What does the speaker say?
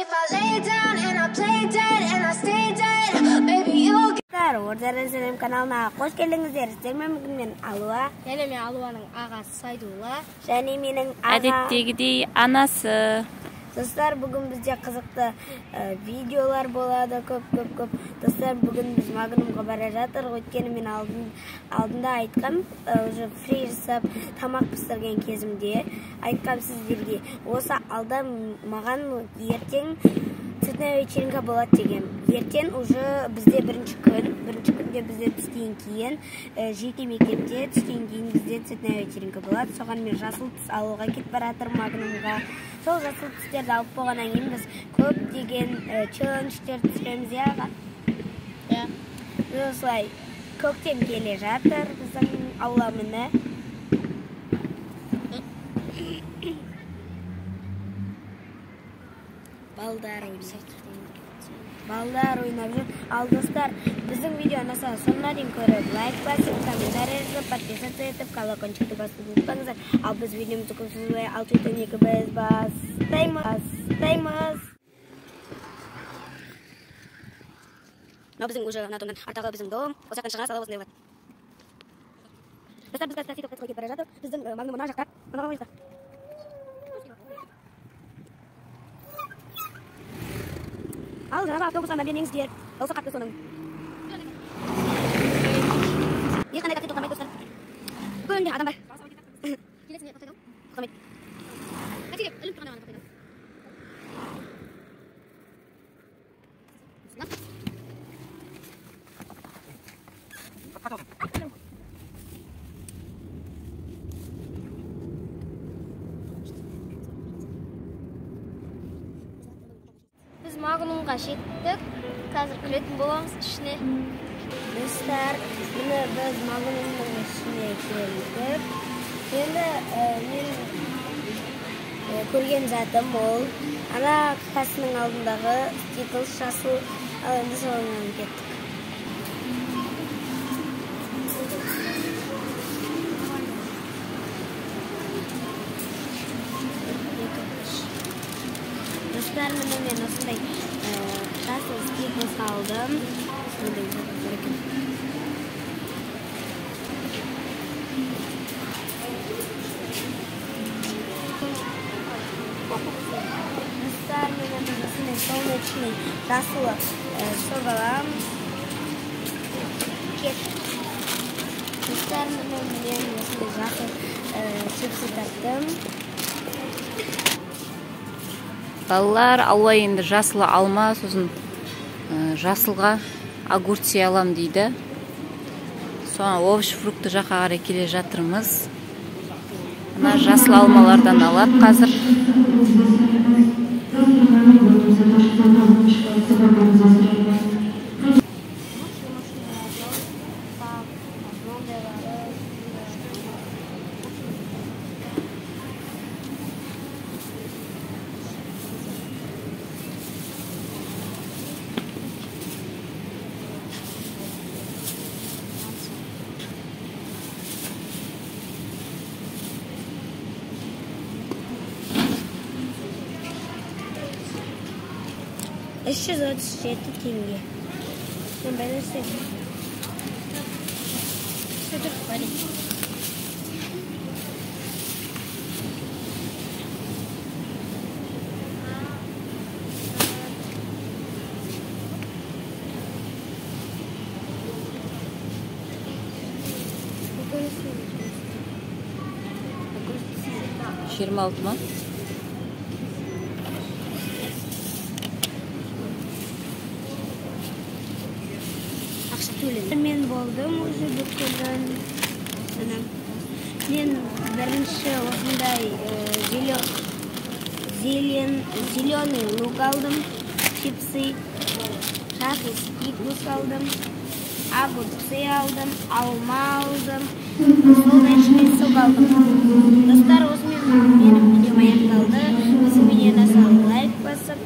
if I lay down and I play dead and I stay dead, baby you'll get. Ордарын Сәлем каналына қош келдіңіздер. Сіздермен бүгін мен Алуа. Және мен Алуаның ағасы Сайдулла. Және менің әдеттегідей анасы. Достар, бүгін бізде қызықты видеолар болады, көп. Достар, бүгін біз Магнумға бара жатыр. Өйткені мен алдында айтқам, уже фри жасап, тамақ пісірген кезімде айтқам сіздерге. Осы алда маған ертең цветная вечеринка болады деген. Ертең уже бізде бірінші күнде бізде түстен кейін, жеке мектепте түстен кейін бізде цветная вечеринка болады. Соған мен жасыл түс алуға кетіп баратыр Магнумға. Сол жасыл түстерді алып болғаннан кейін біз көп деген челлендждер түсіреміз, аға. Иә. Біз осылай көктем келе жатыр біздің аула міне. Балдар ойнап жүр. Ал достар, біздің видео ұнаса соңына дейін көріп, лайк басып, комментарий жазып, подписаться етіп, колокольчикті басуды ұмытпаңыздар. Ал біз видеомызды көп созбай 6.2 біз бастаймыз. Мынау біздің уже ұнатымдан артағы біздің дом. Осы жақтан шыға сала осындай болады. Достар, біз қазір такси тоқтатып кетіп бара жатыр. Біздің Магнум мына жақта. Мынау жақта. Ал жаңағы автобустан бәлемеңіздер. Дауысы қатты соның. Ешқандай такси тоқтамайды достар. Көлінде адам бар. Келесің тоқтайды ау? Тоқтамайды. Таксиге іліп тұрған тоқтайды ау? Біз Магнумға жеттік. Қазір кіретін боламыз ішіне. Достар, міне біз Магнумның ішіне келдік. Енді мен көрген затым ол ана кассаның алдындағы стиклс жасыл, ал енді соңынан кеттік. Достар, міне мен осындай жасыл стиклс алдым. Достар, мен осындай солнечный жасылы сорып аламыз. Достар, мен осындай жасыл чипсы таптым. Балалар, Алуа енді жасылы алма, сосын жасылға огурцы алам дейді. Соған овощ фрукты жаққа қарай келе жатырмыз. Мына жасыл алмалардан алады қазір. $337 теңге. Мен бәлесем. Сөйтіп бәлі. $26 ма? Мен болдым уже бүкілін. Мен бірінші осындай зеленый лук алдым, чипсы, жасыл стиклс алдым, огурцы алдым, алма алдым, солнечный сок алдым. Достар, осымен менің видеом аяқталды. Осы видеоны лайк басып,